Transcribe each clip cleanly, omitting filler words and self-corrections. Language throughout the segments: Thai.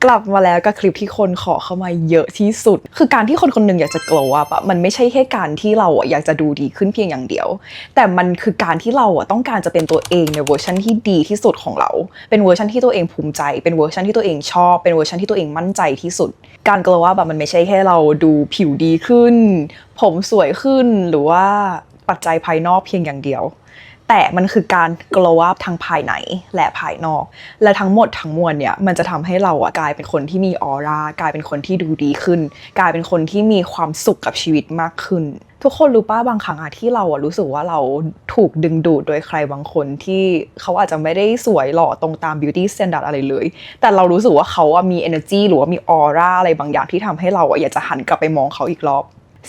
กลับมาแล้วกับคลิปที่คนขอเข้ามาเยอะที่สุดคือการที่คนคนหนึ่งอยากจะ glow up อะมันไม่ใช่แค่การที่เราอยากจะดูดีขึ้นเพียงอย่างเดียวแต่มันคือการที่เราต้องการจะเป็นตัวเองในเวอร์ชันที่ดีที่สุดของเราเป็นเวอร์ชันที่ตัวเองภูมิใจเป็นเวอร์ชันที่ตัวเองชอบเป็นเวอร์ชันที่ตัวเองมั่นใจที่สุดการ glow up มันไม่ใช่แค่เราดูผิวดีขึ้นผมสวยขึ้นหรือว่าปัจจัยภายนอกเพียงอย่างเดียวแต่มันคือการ glow up ทั้งภายในและภายนอกและทั้งหมดทั้งมวลเนี่ยมันจะทำให้เรากลายเป็นคนที่มีออร่ากลายเป็นคนที่ดูดีขึ้นกลายเป็นคนที่มีความสุขกับชีวิตมากขึ้นทุกคนรู้ป่ะบางครั้งที่เรารู้สึกว่าเราถูกดึงดูดโดยใครบางคนที่เขาอาจจะไม่ได้สวยหล่อตรงตาม beauty standard อะไรเลยแต่เรารู้สึกว่าเขามี energy หรือว่ามีออร่าอะไรบางอย่างที่ทำให้เราอยากจะหันกลับไปมองเขาอีกรอบ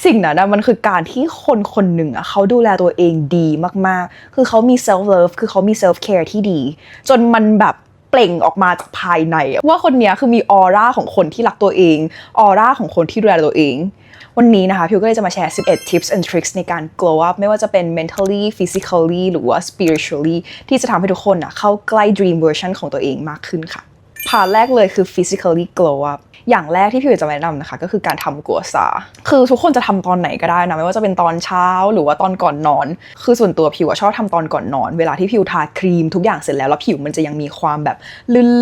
สิ่งนั้นมันคือการที่คนคนหนึ่งเขาดูแลตัวเองดีมากๆคือเขามี self love คือเขามี self care ที่ดีจนมันแบบเปล่งออกมาจากภายในว่าคนนี้คือมีออร่าของคนที่รักตัวเองออร่าของคนที่ดูแลตัวเองวันนี้นะคะพิวก็เลยจะมาแชร์11 tips and tricks ในการ glow up ไม่ว่าจะเป็น mentally physically หรือว่า spiritually ที่จะทำให้ทุกคนเข้าใกล้ dream version ของตัวเองมากขึ้นค่ะพาร์ทแรกเลยคือ physically glow upอย่างแรกที่พี่จะแนะนำนะคะก็คือการทำกัวซาคือทุกคนจะทำตอนไหนก็ได้นะไม่ว่าจะเป็นตอนเช้าหรือว่าตอนก่อนนอนคือส่วนตัวพิวชอบทำตอนก่อนนอนเวลาที่พิวทาครีมทุกอย่างเสร็จแล้วผิวมันจะยังมีความแบบ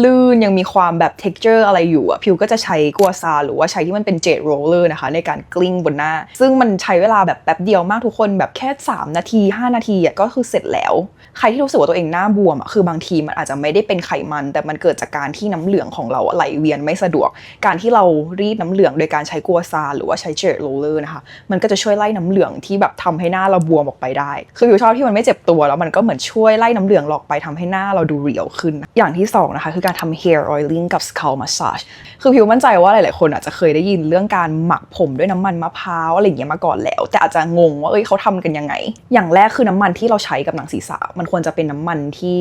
ลื่นๆยังมีความแบบ texture อะไรอยู่พิวก็จะใช้กัวซาหรือว่าใช้ที่มันเป็นเจลโรลเลอร์นะคะในการกลิ้งบนหน้าซึ่งมันใช้เวลาแบบแป๊บเดียวมากทุกคนแบบแค่3นาที5นาทีก็คือเสร็จแล้วใครที่รู้สึกว่าตัวเองหน้าบวมคือบางทีมันอาจจะไม่ได้เป็นไขมันแต่มันเกิดจากการที่น้ำเหลืองของเราไหลเวียนไม่สะดวกการที่เรารีดน้ำเหลืองโดยการใช้กัวซาหรือว่าใช้เจลโรลเลอร์นะคะมันก็จะช่วยไล่น้ำเหลืองที่แบบทำให้หน้าเราบวมออกไปได้คือพิวชอบที่มันไม่เจ็บตัวแล้วมันก็เหมือนช่วยไล่น้ำเหลืองออกไปทำให้หน้าเราดูเรียวขึ้นอย่างที่2นะคะคือการทำ hair oiling กับ scalp massage คือพิวมั่นใจว่าหลายๆคนอาจจะเคยได้ยินเรื่องการหมักผมด้วยน้ำมันมะพร้าวอะไรอย่างเงี้ยมาก่อนแล้วแต่อาจจะงงว่าเขาทำกันยังไงอย่างแรกคือน้ำมันที่เราใช้กับหนังศีรษะมันควรจะเป็นน้ำมันที่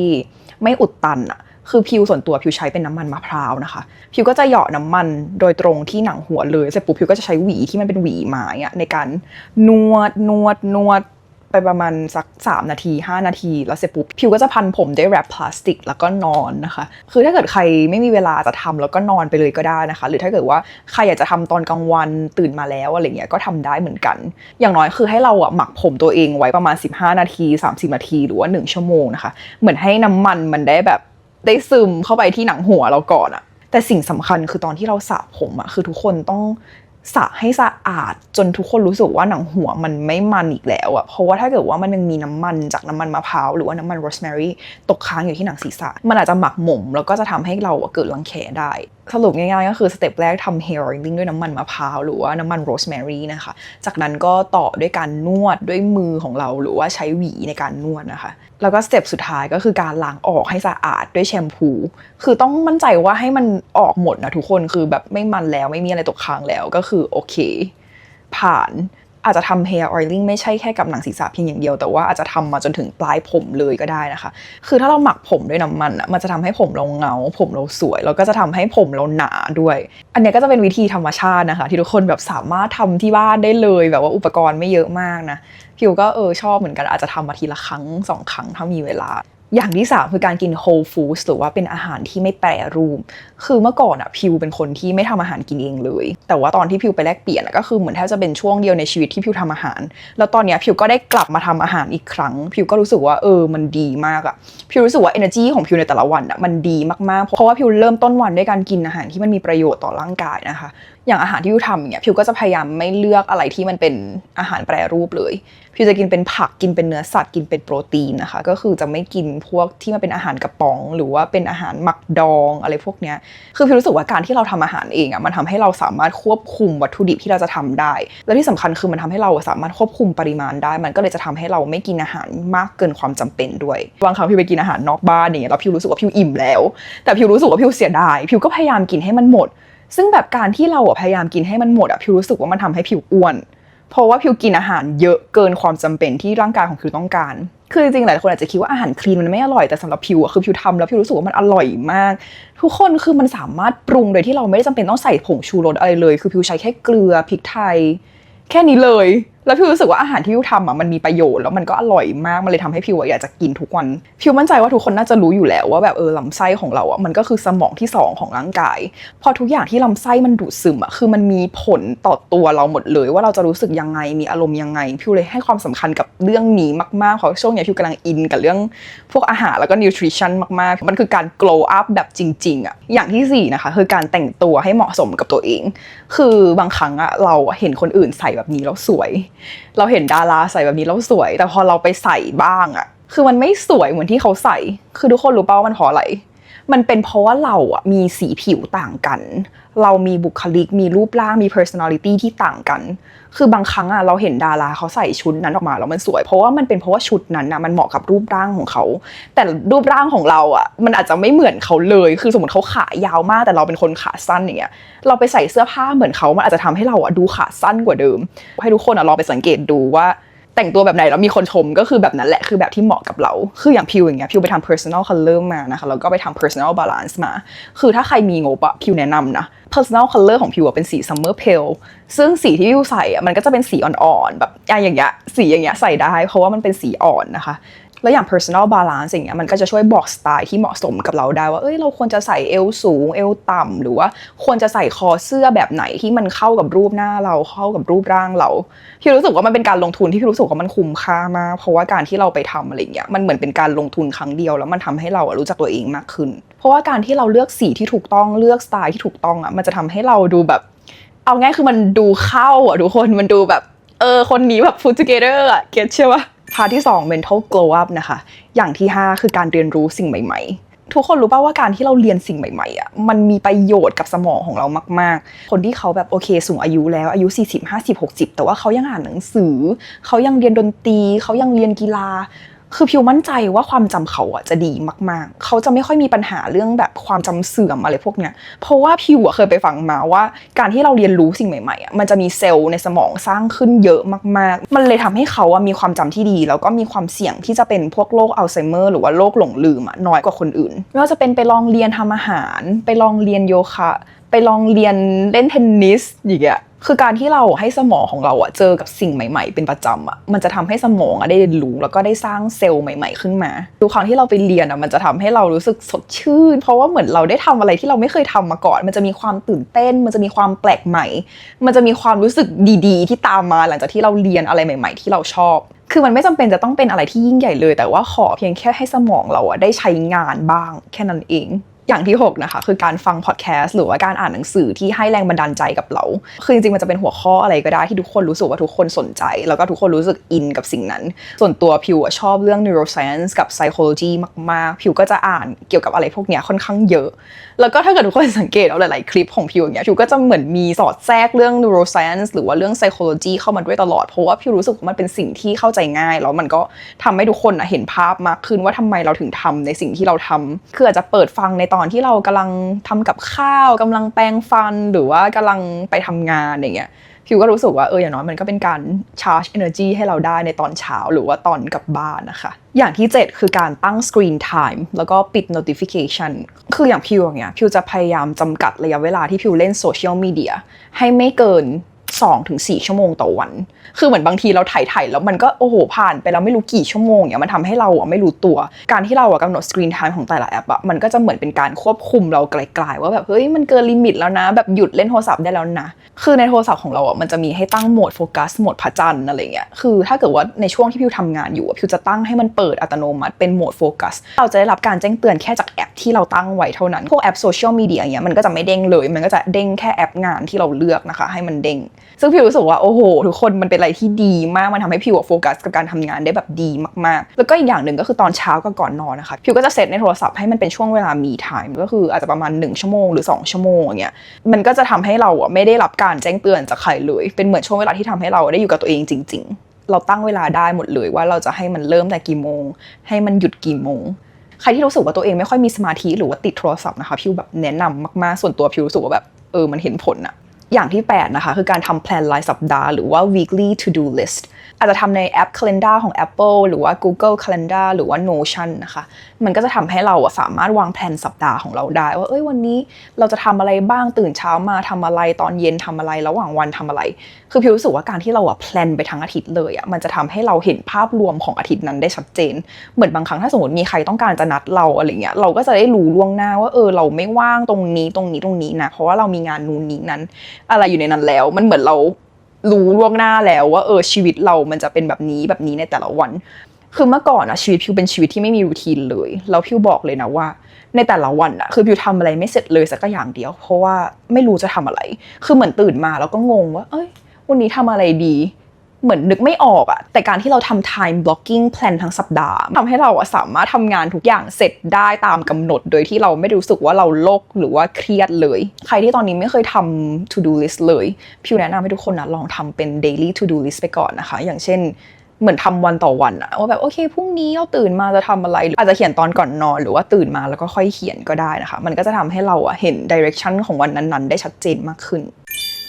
ไม่อุดตันคือพิวส่วนตัวพิวใช้เป็นน้ำมันมะพร้าวนะคะพิวก็จะเหยาะน้ำมันโดยตรงที่หนังหัวเลยเสร็จปุ๊บพิวก็จะใช้หวีที่มันเป็นหวีไม้ในการนวดไปประมาณสัก3นาที5นาทีแล้วเสร็จปุ๊บพิวก็จะพันผมด้วยแรปพลาสติกแล้วก็นอนนะคะคือถ้าเกิดใครไม่มีเวลาจะทำแล้วก็นอนไปเลยก็ได้นะคะหรือถ้าเกิดว่าใครอยากจะทำตอนกลางวันตื่นมาแล้วอะไรเงี้ยก็ทำได้เหมือนกันอย่างน้อยคือให้เราหมักผมตัวเองไว้ประมาณ15นาที30นาทีหรือว่า1ชั่วโมงนะคะเหมือนให้น้ำมันได้แบบได้ซึมเข้าไปที่หนังหัวเราก่อนแต่สิ่งสำคัญคือตอนที่เราสระผมคือทุกคนต้องสระให้สะอาดจนทุกคนรู้สึกว่าหนังหัวมันไม่มันอีกแล้วเพราะว่าถ้าเกิดว่ามันยังมีน้ำมันจากน้ำมันมะพร้าวหรือว่าน้ำมันโรสแมรี่ตกค้างอยู่ที่หนังศีรษะมันอาจจะหมักหมมแล้วก็จะทำให้เราเกิดรังแคได้สรุปง่ายๆก็คือสเต็ปแรกทำ hair oiling ด้วยน้ำมันมะพร้าวหรือว่าน้ำมันโรสแมรี่นะคะจากนั้นก็ต่อด้วยการนวดด้วยมือของเราหรือว่าใช้หวีในการนวดนะคะแล้วก็สเต็ปสุดท้ายก็คือการล้างออกให้สะอาดด้วยแชมพูคือต้องมั่นใจว่าให้มันออกหมดนะทุกคนคือแบบไม่มันแล้วไม่มีอะไรตกค้างแล้วก็คือโอเคผ่านอาจจะทำ hair oiling ไม่ใช่แค่กับหนังศีรษะเพียงอย่างเดียวแต่ว่าอาจจะทำมาจนถึงปลายผมเลยก็ได้นะคะคือถ้าเราหมักผมด้วยน้ำมันมันจะทำให้ผมเราเงาผมเราสวยแล้วก็จะทำให้ผมเราหนาด้วยอันนี้ก็จะเป็นวิธีธรรมชาตินะคะที่ทุกคนแบบสามารถทำที่บ้านได้เลยแบบว่าอุปกรณ์ไม่เยอะมากนะพิวก็ชอบเหมือนกันอาจจะทำมาทีละครั้ง2ครั้งถ้ามีเวลาอย่างที่3คือการกิน whole foods หรือว่าเป็นอาหารที่ไม่แปรรูปคือเมื่อก่อนพิวเป็นคนที่ไม่ทำอาหารกินเองเลยแต่ว่าตอนที่พิวไปแลกเปลี่ยนก็คือเหมือนแทบจะเป็นช่วงเดียวในชีวิตที่พิวทำอาหารแล้วตอนนี้พิวก็ได้กลับมาทำอาหารอีกครั้งพิวก็รู้สึกว่ามันดีมากพิวรู้สึกว่า energy ของพิวในแต่ละวันมันดีมากๆเพราะว่าพิวเริ่มต้นวันด้วยการกินอาหารที่มันมีประโยชน์ต่อร่างกายนะคะอย่างอาหารที่พิวทำพิวก็จะพยายามไม่เลือกอะไรที่มันเป็นอาหารแปรรูปเลยพิวจะกินเป็นผักกินเป็นเนื้อสัตว์กินเป็นโปรตีนนะคะก็คือจะไม่กินพวกที่มันเป็นอาหารกระป๋องหรือว่าเป็นอาหารหมักดองอะไรพวกเนี้ยคือพิวรู้สึกว่าการที่เราทำอาหารเองมันทำให้เราสามารถควบคุมวัตถุดิบที่เราจะทำได้และที่สำคัญคือมันทำให้เราสามารถควบคุมปริมาณได้มันก็เลยจะทำให้เราไม่กินอาหารมากเกินความจำเป็นด้วยบางครั้งพิวไปกินอาหารนอกบ้านอย่างเงี้ยแล้วพิวรู้สึกว่าพิวอิ่มแล้วแต่พิวรู้สึกว่าพิวเสียดายพิวก็พยายามกินให้มันหมดซึ่งแบบการที่เราพยายามกินให้มันหมดพิวรู้สึกว่ามันทำให้พิวอ้วนเพราะว่าพิวกินอาหารเยอะเกินความจำเป็นที่ร่างกายของพิวต้องการคือจริงๆหลายคนอาจจะคิดว่าอาหารคลีนมันไม่อร่อยแต่สำหรับพิวคือพิวทำแล้วพิวรู้สึกว่ามันอร่อยมากทุกคนคือมันสามารถปรุงโดยที่เราไม่ได้จำเป็นต้องใส่ผงชูรสอะไรเลยคือพิวใช้แค่เกลือพริกไทยแค่นี้เลย แล้วพิวรู้สึกว่าอาหารที่พิวทำมันมีประโยชน์แล้วมันก็อร่อยมากมันเลยทำให้พิวอยากจะกินทุกวันพิวมั่นใจว่าทุกคนน่าจะรู้อยู่แล้วว่าแบบลำไส้ของเรามันก็คือสมองที่2ของร่างกายพอทุกอย่างที่ลำไส้มันดูดซึมคือมันมีผลต่อตัวเราหมดเลยว่าเราจะรู้สึกยังไงมีอารมณ์ยังไงพิวเลยให้ความสำคัญกับเรื่องนี้มากๆเพราะช่วงนี้พิวกำลังอินกับเรื่องพวกอาหารแล้วก็ nutrition มากๆมันคือการ glow up แบบจริงๆอย่างที่4นะคะคือการแต่งตัวให้เหมาะสมกับตัวเองคือบางครั้งเราเห็นคนอื่นใส่แบบนี้แล้วสวยเราเห็นดาราใส่แบบนี้แล้วสวยแต่พอเราไปใส่บ้างคือมันไม่สวยเหมือนที่เขาใส่คือทุกคนรู้ป่าวว่ามันเพราะอะไรมันเป็นเพราะว่าเรามีสีผิวต่างกันเรามีบุคลิกมีรูปร่างมี personality ที่ต่างกันคือบางครั้งเราเห็นดาราเขาใส่ชุดนั้นออกมาแล้วมันสวยเพราะว่ามันเป็นเพราะว่าชุดนั้นมันเหมาะกับรูปร่างของเขาแต่รูปร่างของเรามันอาจจะไม่เหมือนเขาเลยคือสมมติเขาขายาวมากแต่เราเป็นคนขาสั้นอย่างเงี้ยเราไปใส่เสื้อผ้าเหมือนเขามันอาจจะทำให้เราดูขาสั้นกว่าเดิมให้ทุกคนลองไปสังเกตดูว่าแต่งตัวแบบไหนแล้วมีคนชมก็คือแบบนั้นแหละคือแบบที่เหมาะกับเราคืออย่างพิวอย่างเงี้ยพิวไปทำ personal color มานะคะแล้วก็ไปทำ personal balance มาคือถ้าใครมีงบพิวแนะนำนะ personal color ของพิวเป็นสี summer pale ซึ่งสีที่พิวใส่มันก็จะเป็นสีอ่อนๆแบบอย่างเงี้ยสีอย่างเงี้ยใส่ได้เพราะว่ามันเป็นสีอ่อนนะคะแล้วอย่าง personal balance อย่างเงี้ยมันก็จะช่วยบอกสไตล์ที่เหมาะสมกับเราได้ว่าเราควรจะใส่เอวสูงเอวต่ำหรือว่าควรจะใส่คอเสื้อแบบไหนที่มันเข้ากับรูปหน้าเราเข้ากับรูปร่างเราพี่รู้สึกว่ามันเป็นการลงทุนที่พี่รู้สึกว่ามันคุ้มค่ามากเพราะว่าการที่เราไปทำอะไรเงี้ยมันเหมือนเป็นการลงทุนครั้งเดียวแล้วมันทำให้เรารู้จักตัวเองมากขึ้นเพราะว่าการที่เราเลือกสีที่ถูกต้องเลือกสไตล์ที่ถูกต้องมันจะทำให้เราดูแบบเอาง่ายคือมันดูเข้าทุกคนมันดูแบบคนนี้แบบ put together เก็ทใช่ปะพาร์ทที่2 mental glow up นะคะอย่างที่5คือการเรียนรู้สิ่งใหม่ๆทุกคนรู้ป่าวว่าการที่เราเรียนสิ่งใหม่ๆมันมีประโยชน์กับสมองของเรามากๆคนที่เขาแบบโอเคสูงอายุแล้วอายุ40 50 60แต่ว่าเขายังอ่านหนังสือเขายังเรียนดนตรีเขายังเรียนกีฬาคือพิวมั่นใจว่าความจำเขาจะดีมากๆเขาจะไม่ค่อยมีปัญหาเรื่องแบบความจำเสื่อมอะไรพวกเนี้ยเพราะว่าพิวเคยไปฟังมาว่าการที่เราเรียนรู้สิ่งใหม่ๆมันจะมีเซลล์ในสมองสร้างขึ้นเยอะมากๆมันเลยทำให้เขามีความจำที่ดีแล้วก็มีความเสี่ยงที่จะเป็นพวกโรคอัลไซเมอร์หรือว่าโรคหลงลืมน้อยกว่าคนอื่นไม่ว่าจะเป็นไปลองเรียนทำอาหารไปลองเรียนโยคะไปลองเรียนเล่นเทนนิสอย่างเงี้ยคือการที่เราให้สมองของเราเจอกับสิ่งใหม่ๆเป็นประจำมันจะทำให้สมองได้เรียนรู้แล้วก็ได้สร้างเซลล์ใหม่ๆขึ้นมาทุกครั้งที่เราไปเรียนมันจะทำให้เรารู้สึกสดชื่นเพราะว่าเหมือนเราได้ทำอะไรที่เราไม่เคยทำมาก่อนมันจะมีความตื่นเต้นมันจะมีความแปลกใหม่มันจะมีความรู้สึกดีๆที่ตามมาหลังจากที่เราเรียนอะไรใหม่ๆที่เราชอบคือมันไม่จำเป็นจะต้องเป็นอะไรที่ยิ่งใหญ่เลยแต่ว่าขอเพียงแค่ให้สมองเราได้ใช้งานบ้างแค่นั้นเองอย่างที่6นะคะคือการฟังพอดแคสต์หรือว่าการอ่านหนังสือที่ให้แรงบันดาลใจกับเราคือจริงๆมันจะเป็นหัวข้ออะไรก็ได้ที่ทุกคนรู้สึกว่าทุกคนสนใจแล้วก็ทุกคนรู้สึกอินกับสิ่งนั้นส่วนตัวพิวชอบเรื่อง neuroscience กับ psychology มากๆพิวก็จะอ่านเกี่ยวกับอะไรพวกเนี้ยค่อนข้างเยอะแล้วก็ถ้าเกิดทุกคนสังเกตเอาหลายๆคลิปของพิวอย่างเงี้ยพิวก็จะเหมือนมีสอดแทรกเรื่อง neuroscience หรือว่าเรื่อง psychology เข้ามาด้วยตลอดเพราะว่าพิวรู้สึกว่ามันเป็นสิ่งที่เข้าใจง่ายแล้วมันก็ทำให้ทุกคนเห็นภาพมากขึ้นว่าทำไมเราถึงทำในสิ่งที่เราทำคืออาจจะเปิดฟังในตอนที่เรากำลังทำกับข้าวกำลังแปรงฟันหรือว่ากำลังไปทำงานอย่างเงี้ยพิวก็รู้สึกว่าอย่างน้อยมันก็เป็นการ charge energy ให้เราได้ในตอนเช้าหรือว่าตอนกลับบ้านนะคะอย่างที่7คือการตั้ง screen time แล้วก็ปิด notification คืออย่างพิวอย่างเงี้ยพิวจะพยายามจำกัดระยะเวลาที่พิวเล่นโซเชียลมีเดียให้ไม่เกิน 2-4 ชั่วโมงต่อวันคือเหมือนบางทีเราถ่ายแล้วมันก็ผ่านไปแล้วไม่รู้กี่ชั่วโมงมันทำให้เราไม่รู้ตัวการที่เรากำหนด screen time ของแต่ละแอปมันก็จะเหมือนเป็นการควบคุมเราไกลๆว่าแบบเฮ้ยมันเกินลิมิตแล้วนะแบบหยุดเล่นโทรศัพท์ได้แล้วนะคือในโทรศัพท์ของเรามันจะมีให้ตั้งโหมดโฟกัสโหมดพระจันทร์อะไรเงี้ยคือถ้าเกิดว่าในช่วงที่พิวทำงานอยู่พิวจะตั้งให้มันเปิดอัตโนมัติเป็นโหมดโฟกัสเราจะได้รับการแจ้งเตือนแค่จากแอปที่เราตั้งไว้เท่านั้นพวกแอปโซเชียลมีเดียมันก็จะไม่เด้งเลยมันก็จะเด้งแค่แอปงานที่เราเลือกนะคะให้มันเด้งซึ่งพิวรู้สึกว่าทุกคนมันเป็นอะไรที่ดีมากมันทำให้พิวโฟกัสกับการทำงานได้แบบดีมากๆแล้วก็อีกอย่างหนึ่งก็คือตอนเช้ากับก่อนนอนนะคะพิวก็จะเซตในโทรศัพท์ให้มันเป็นช่วงเวลามีไทม์ก็คืออาจจะประมาณ1ชั่วโมงหรือ2ชั่วโมงอย่างเงี้ยมันก็จะทำให้เราไม่ได้รับการแจ้งเตือนจากใครเลยเป็นเหมือนช่วงเวลาที่ทำให้เราได้อยู่กับตัวเองจริงๆเราตั้งเวลาได้หมดเลยว่าเราจะให้มันเริ่มแต่กี่โมงให้มันหยุดกี่โมงใครที่รู้สึกว่าตัวเองไม่ค่อยมีสมาธิหรือว่าติดโทรศัพท์นะคะพิวแบบแนะนำมากๆส่วนตัวพิวรู้สึกว่าแบบมันเห็นผล อย่างที่8นะคะคือการทำแพลนรายสัปดาห์หรือว่า weekly to do list อาจจะทำในแอป Calendar ของ Apple หรือว่า Google Calendar หรือว่า Notion นะคะมันก็จะทำให้เราสามารถวางแผนสัปดาห์ของเราได้ว่าวันนี้เราจะทำอะไรบ้างตื่นเช้ามาทำอะไรตอนเย็นทำอะไรระหว่างวันทำอะไรคือพี่รู้สึกว่าการที่เราแพลนไปทั้งอาทิตย์เลยมันจะทำให้เราเห็นภาพรวมของอาทิตย์นั้นได้ชัดเจนเหมือนบางครั้งถ้าสมมติมีใครต้องการจะนัดเราอะไรเงี้ยเราก็จะได้รู้ล่วงหน้าว่าเราไม่ว่างตรงนี้นะเพราะว่าเรามีงานนู้นนี้นั้นอะไรอยู่ในนั้นแล้วมันเหมือนเรารู้ล่วงหน้าแล้วว่าชีวิตเรามันจะเป็นแบบนี้ในแต่ละวันคือเมื่อก่อนชีวิตพิวเป็นชีวิตที่ไม่มีรูทีนเลยแล้วพิวบอกเลยนะว่าในแต่ละวันคือพิวทำอะไรไม่เสร็จเลยสักอย่างเดียวเพราะว่าไม่รู้จะทำอะไรคือเหมือนตื่นมาแล้วก็งงว่าวันนี้ทำอะไรดีเหมือนนึกไม่ออกแต่การที่เราทำ time blocking plan ทั้งสัปดาห์ทำให้เราสามารถทำงานทุกอย่างเสร็จได้ตามกำหนดโดยที่เราไม่รู้สึกว่าเราโลกหรือว่าเครียดเลยใครที่ตอนนี้ไม่เคยทำ to do list เลยพิวแนะนำให้ทุกคนลองทำเป็น daily to do list ไปก่อนนะคะอย่างเช่นเหมือนทำวันต่อวันว่าแบบโอเคพรุ่งนี้เราตื่นมาจะทำอะไรอาจจะเขียนตอนก่อนนอนหรือว่าตื่นมาแล้วก็ค่อยเขียนก็ได้นะคะมันก็จะทำให้เราเห็น direction ของวันนั้นๆได้ชัดเจนมากขึ้น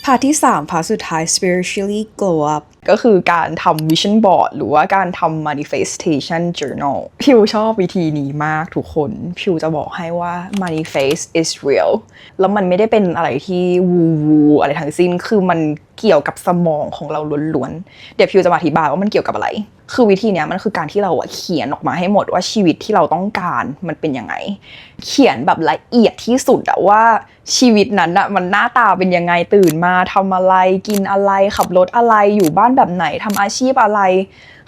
พาร์ทที่3พาร์ทสุดท้าย spiritually glow up ก็คือการทำ vision board หรือว่าการทำ manifestation journal พิวชอบวิธีนี้มากทุกคนพิวจะบอกให้ว่า manifest is real แล้วมันไม่ได้เป็นอะไรที่วูอะไรทั้งสิ้นคือมันเกี่ยวกับสมองของเราล้วนๆเดี๋ยวพิวจะมาอธิบายว่ามันเกี่ยวกับอะไรคือวิธีนี้มันคือการที่เราเขียนออกมาให้หมดว่าชีวิตที่เราต้องการมันเป็นยังไงเขียนแบบละเอียดที่สุดว่าชีวิตนั้นมันหน้าตาเป็นยังไงตื่นมาทำอะไรกินอะไรขับรถอะไรอยู่บ้านแบบไหนทำอาชีพอะไร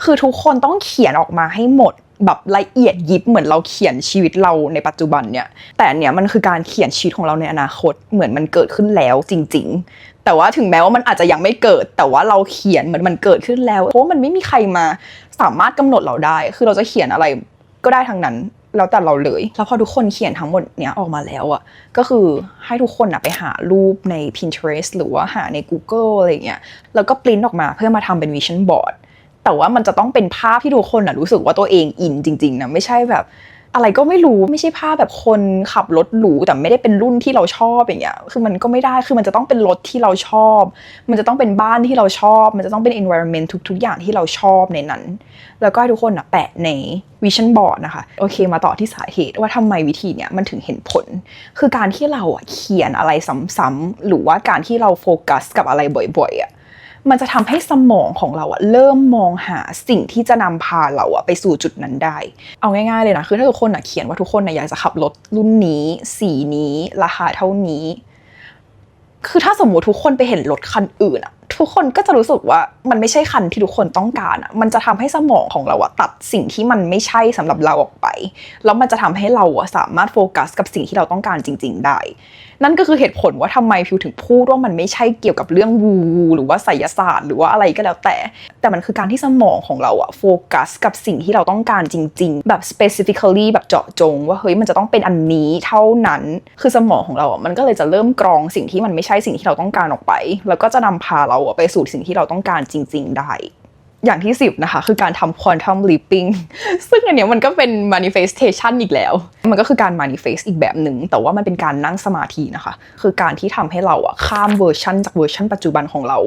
คือทุกคนต้องเขียนออกมาให้หมดแบบละเอียดยิบเหมือนเราเขียนชีวิตเราในปัจจุบันเนี่ยแต่เนี่ยมันคือการเขียนชีวิตของเราในอนาคตเหมือนมันเกิดขึ้นแล้วจริงๆแต่ว่าถึงแม้ว่ามันอาจจะยังไม่เกิดแต่ว่าเราเขียนเหมือนมันเกิดขึ้นแล้วเพราะว่ามันไม่มีใครมาสามารถกำหนดเราได้คือเราจะเขียนอะไรก็ได้ทั้งนั้นแล้วแต่เราเลยแล้วพอทุกคนเขียนทั้งหมดเนี้ยออกมาแล้วก็คือให้ทุกคนไปหารูปใน Pinterest หรือว่าหาใน Google อะไรเงี้ยแล้วก็ปริ้นออกมาเพื่อมาทำเป็น Vision Board แต่ว่ามันจะต้องเป็นภาพที่ทุกคนรู้สึกว่าตัวเองอินจริงๆนะไม่ใช่แบบอะไรก็ไม่รู้ไม่ใช่ภาพแบบคนขับรถหรูแต่ไม่ได้เป็นรุ่นที่เราชอบอย่างเงี้ยคือมันก็ไม่ได้คือมันจะต้องเป็นรถที่เราชอบมันจะต้องเป็นบ้านที่เราชอบมันจะต้องเป็น environment ทุกๆอย่างที่เราชอบในนั้นแล้วก็ให้ทุกคนแปะใน Vision Board นะคะโอเคมาต่อที่สาเหตุว่าทำไมวิธีเนี้ยมันถึงเห็นผลคือการที่เราเขียนอะไรซ้ำๆหรือว่าการที่เราโฟกัสกับอะไรบ่อยๆมันจะทำให้สมองของเราเริ่มมองหาสิ่งที่จะนำพาเราไปสู่จุดนั้นได้เอาง่ายๆเลยนะคือถ้าทุกคนเขียนว่าทุกคนอยากจะขับรถรุ่นนี้สีนี้ราคาเท่านี้คือถ้าสมมุติทุกคนไปเห็นรถคันอื่นทุกคนก็จะรู้สึกว่ามันไม่ใช่คันที่ทุกคนต้องการมันจะทำให้สมองของเราตัดสิ่งที่มันไม่ใช่สำหรับเราออกไปแล้วมันจะทำให้เราสามารถโฟกัสกับสิ่งที่เราต้องการจริงๆได้นั่นก็คือเหตุผลว่าทำไมพิวถึงพูดว่ามันไม่ใช่เกี่ยวกับเรื่องวูหรือว่าไสยศาสตร์หรือว่าอะไรก็แล้วแต่มันคือการที่สมองของเราโฟกัสกับสิ่งที่เราต้องการจริงๆแบบ specifically แบบเจาะจงว่าเฮ้ยมันจะต้องเป็นอันนี้เท่านั้นคือสมองของเรามันก็เลยจะเริ่มกรองสิ่งที่มันไม่ใช่สิ่งที่เราต้องการออกไปแล้วก็จะนำพาเราไปสู่สิ่งที่เราต้องการจริงๆได้อย่างที่10นะคะคือการทำ quantum leaping ซึ่งอันเนี้ยมันก็เป็น manifestation อีกแล้วมันก็คือการ manifest อีกแบบหนึ่งแต่ว่ามันเป็นการนั่งสมาธินะคะคือการที่ทำให้เราข้ามเวอร์ชันจากเวอร์ชันปัจจุบันของเรา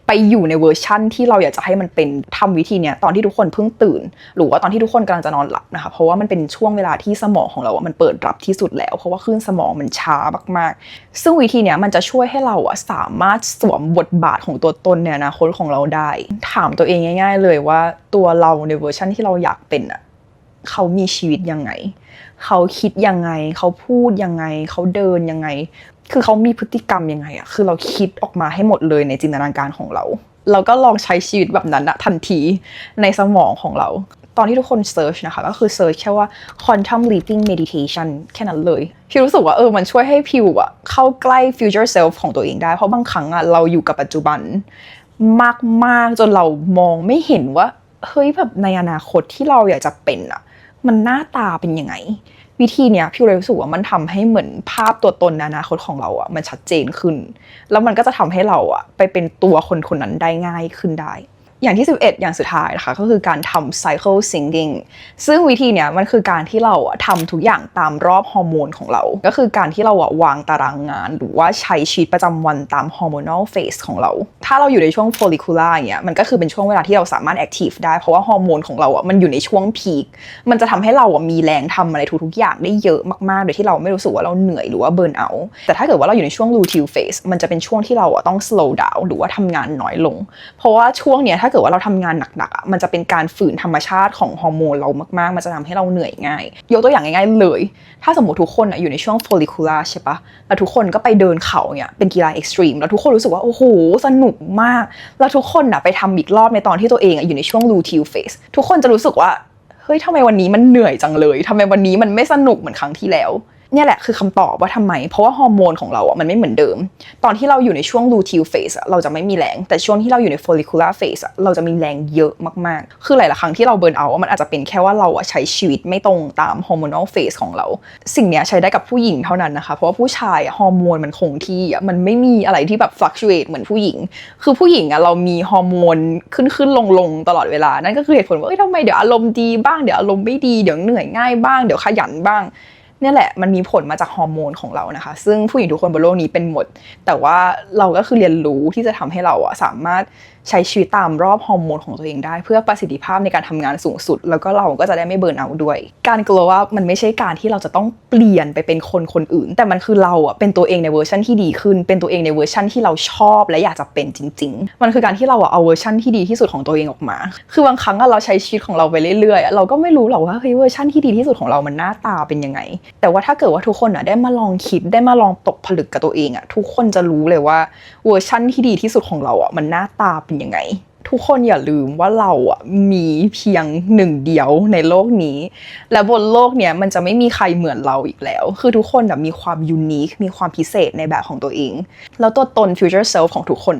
ไปอยู่ในเวอร์ชันที่เราอยากจะให้มันเป็นทำวิธีเนี้ยตอนที่ทุกคนเพิ่งตื่นหรือว่าตอนที่ทุกคนกำลังจะนอนหลับนะคะเพราะว่ามันเป็นช่วงเวลาที่สมองของเรามันเปิดรับที่สุดแล้วเพราะว่าคลื่นสมองมันช้ามากๆซึ่งวิธีเนี้ยมันจะช่วยให้เราสามารถสวมบทบาทของตัวตนในอนาคตของเราได้ถามตัวเองง่ายๆเลยว่าตัวเราในเวอร์ชันที่เราอยากเป็นเขามีชีวิตยังไงเขาคิดยังไงเขาพูดยังไงเขาเดินยังไงคือเขามีพฤติกรรมยังไงคือเราคิดออกมาให้หมดเลยในจินตนาการของเราเราก็ลองใช้ชีวิตแบบนั้นทันทีในสมองของเราตอนที่ทุกคนเซิร์ชนะคะก็คือเซิร์ชแค่ว่า quantum leaping meditation แค่นั้นเลยพี่รู้สึกว่ามันช่วยให้พิวเข้าใกล้ future self ของตัวเองได้เพราะบางครั้งเราอยู่กับปัจจุบันมากๆจนเรามองไม่เห็นว่าเฮ้ยแบบในอนาคตที่เราอยากจะเป็นมันหน้าตาเป็นยังไงวิธีเนี้ยพี่เลยรู้สึกว่ามันทำให้เหมือนภาพตัวตนในอนาคตของเรามันชัดเจนขึ้นแล้วมันก็จะทำให้เราไปเป็นตัวคนนั้นได้ง่ายขึ้นได้ อย่างที่11อย่างสุดท้ายนะคะก็คือการทำ cycle syncing ซึ่งวิธีเนี้ยมันคือการที่เราทำทุกอย่างตามรอบฮอร์โมนของเราก็คือการที่เราวางตารางงานหรือว่าใช้ชีวิตประจำวันตาม hormonal phase ของเราถ้าเราอยู่ในช่วง follicular อย่างเงี้ยมันก็คือเป็นช่วงเวลาที่เราสามารถ active ได้เพราะว่าฮอร์โมนของเรามันอยู่ในช่วง peak มันจะทำให้เรามีแรงทำอะไรทุกๆอย่างได้เยอะมากๆโดยที่เราไม่รู้สึกว่าเราเหนื่อยหรือว่า burn out แต่ถ้าเกิดว่าเราอยู่ในช่วง luteal phase มันจะเป็นช่วงที่เราต้อง slow down หรือว่าทำงานน้อยลงเพราะว่าช่วงเนี้ยถ้าเกิดว่าเราทำงานหนักๆมันจะเป็นการฝืนธรรมชาติของฮอร์โมนเรามากๆมันจะทำให้เราเหนื่อยง่ายยกตัวอย่างง่ายๆเลยถ้าสมมติทุกคนอยู่ในช่วง follicular ใช่ปะแล้วทุกคนก็ไปเดินเขาเนี่ยเป็นกีฬา extreme แล้วทุกคนรู้สึกว่าโอ้โหสนุกมากแล้วทุกคนไปทำอีกรอบในตอนที่ตัวเองอยู่ในช่วง luteal phase ทุกคนจะรู้สึกว่าเฮ้ยทำไมวันนี้มันเหนื่อยจังเลยทำไมวันนี้มันไม่สนุกเหมือนครั้งที่แล้วเนี่ยแหละคือคำตอบว่าทำไมเพราะว่าฮอร์โมนของเรามันไม่เหมือนเดิมตอนที่เราอยู่ในช่วง luteal phase เราจะไม่มีแรงแต่ช่วงที่เราอยู่ใน follicular phase เราจะมีแรงเยอะมากๆคือหลายๆครั้งที่เราเบิร์นเอาท์มันอาจจะเป็นแค่ว่าเราใช้ชีวิตไม่ตรงตาม hormonal phase ของเราสิ่งนี้ใช้ได้กับผู้หญิงเท่านั้นนะคะเพราะว่าผู้ชายฮอร์โมนมันคงที่มันไม่มีอะไรที่แบบ fluctuate เหมือนผู้หญิงคือผู้หญิงเรามีฮอร์โมนขึ้นลงตลอดเวลานั่นก็คือเหตุผลว่าทำไมเดี๋ยวอารมณ์ดีบ้างเดี๋ยวอารมณ์ไม่ดีเดี๋ยวเหนื่อยง่ายบ้างเดี๋ยวขยันบ้างเนี่ยแหละมันมีผลมาจากฮอร์โมนของเรานะคะซึ่งผู้หญิงทุกคนบนโลกนี้เป็นหมดแต่ว่าเราก็คือเรียนรู้ที่จะทำให้เราสามารถใช้ชีวิตตามรอบฮอร์โมนของตัวเองได้เพื่อประสิทธิภาพในการทำงานสูงสุดแล้วก็เราก็จะได้ไม่เบิร์นเอาท์ด้วยการ glow up มันไม่ใช่การที่เราจะต้องเปลี่ยนไปเป็นคนอื่นแต่มันคือเราเป็นตัวเองในเวอร์ชันที่ดีขึ้นเป็นตัวเองในเวอร์ชันที่เราชอบและอยากจะเป็นจริงๆมันคือการที่เราเอาเวอร์ชันที่ดีที่สุดของตัวเองออกมาคือบางครั้งเราใช้ชีวิตของเราไปเรื่อยๆเราก็ไม่รู้หรอกว่าเฮ้ยเวอร์ชันที่ดีที่สุดของเรามันหน้าตาเป็นยังไงแต่ว่าถ้าเกิดว่าทุกคนได้มาลองคิดได้มาลองตกผลึกกับตัวเองทุกคนจะรู้เลยว่าเวอร์ชันที่ดีที่สุดของเรามันหน้าตาเป็นยังไงทุกคนอย่าลืมว่าเรามีเพียงหนึ่งเดียวในโลกนี้และบนโลกเนี้ยมันจะไม่มีใครเหมือนเราอีกแล้วคือทุกคนมีความยูนิคมีความพิเศษในแบบของตัวเองแล้วตัวตน future self ของทุกคน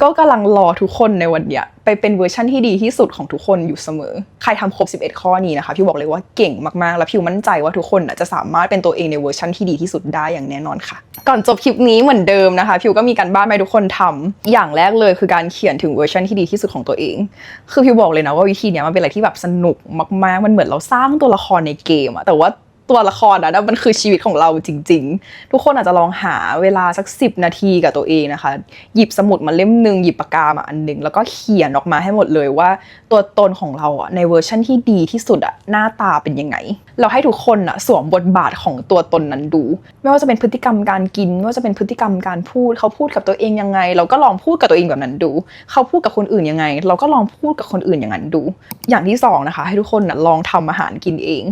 ก็กำลังรอทุกคนในวันเนี้ยไปเป็นเวอร์ชันที่ดีที่สุดของทุกคนอยู่เสมอใครทำครบ11ข้อนี้นะคะพี่บอกเลยว่าเก่งมากๆและพี่มั่นใจว่าทุกคนจะสามารถเป็นตัวเองในเวอร์ชันที่ดีที่สุดได้อย่างแน่นอนค่ะก่อนจบคลิปนี้เหมือนเดิมนะคะพี่ก็มีการบ้านให้ทุกคนทำอย่างแรกเลยคือการเขียนถึงเวอร์ชันที่ดีที่สุดของตัวเองคือพี่บอกเลยนะว่าวิธีนี้มันเป็นอะไรที่แบบสนุกมากๆมันเหมือนเราสร้างตัวละครในเกมแต่ว่าตัวละครมันคือชีวิตของเราจริงๆทุกคนอาจจะลองหาเวลาสัก10 นาทีกับตัวเองนะคะหยิบสมุดมาเล่มนึงหยิบปากกามาอันนึงแล้วก็เขียนออกมาให้หมดเลยว่าตัวตนของเราในเวอร์ชันที่ดีที่สุดหน้าตาเป็นยังไงเราให้ทุกคนสวมบทบาทของตัวตนนั้นดูไม่ว่าจะเป็นพฤติกรรมการกินไม่ว่าจะเป็นพฤติกรรมการพูดเขาพูดกับตัวเองยังไงเราก็ลองพูดกับตัวเองแบบนั้นดูเขาพูดกับคนอื่นยังไงเราก็ลองพูดกับคนอื่นอย่างนั้นดูอย่างที่2นะคะให้ทุกคนลองทำอาหารกินเอง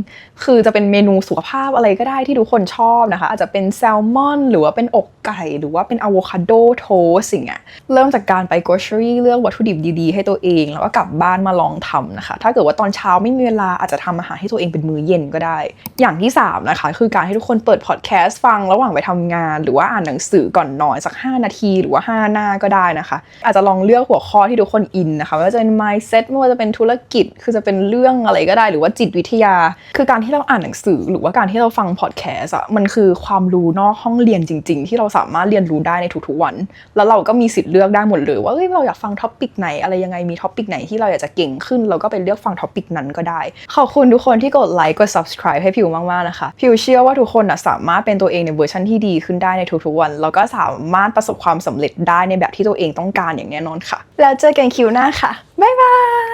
คือจะเป็นเมนูสุขภาพอะไรก็ได้ที่ทุกคนชอบนะคะอาจจะเป็นแซลมอนหรือว่าเป็นอกไก่หรือว่าเป็นอะโวคาโดโทสสิ่งเริ่มจากการไป grocery เลือกวัตถุดิบดีๆให้ตัวเองแล้วก็กลับบ้านมาลองทำนะคะถ้าเกิดว่าตอนเช้าไม่มีเวลาอาจจะทำอาหารให้ตัวเองเป็นมื้อเย็นก็ได้อย่างที่3นะคะคือการให้ทุกคนเปิดพอดแคสต์ฟังระหว่างไปทำงานหรือว่าอ่านหนังสือก่อนนอนสัก5 นาทีหรือว่า5 หน้าก็ได้นะคะอาจจะลองเลือกหัวข้อที่ทุกคนอินนะคะไม่ว่าจะเป็น mindset ไม่ว่าจะเป็นธุรกิจคือจะเป็นเรื่องอะไรก็ได้หรือว่าจิตวิทยาคือการที่เราอ่านหนังสือหรือว่าการที่เราฟังพอดแคสต์มันคือความรู้นอกห้องเรียนจริงๆที่เราสามารถเรียนรู้ได้ในทุกๆวันแล้วเราก็มีสิทธิ์เลือกได้หมดเลยว่าเราอยากฟังท็อปิกไหนอะไรยังไงมีท็อปิกไหนที่เราอยากจะเก่งขึ้นเราก็ไปเลือกฟังท็อปิกนั้นก็ได้ขอบคุณทุกคนที่กดไลค์กด subscribe ให้พิวมากๆนะคะพิวเชื่อว่าทุกคนสามารถเป็นตัวเองในเวอร์ชันที่ดีขึ้นได้ในทุกๆวันแล้วก็สามารถประสบความสำเร็จได้ในแบบที่ตัวเองต้องการอย่างแน่นอนค่ะแล้วเจอกันคิวหน้าค่ะบ๊ายบาย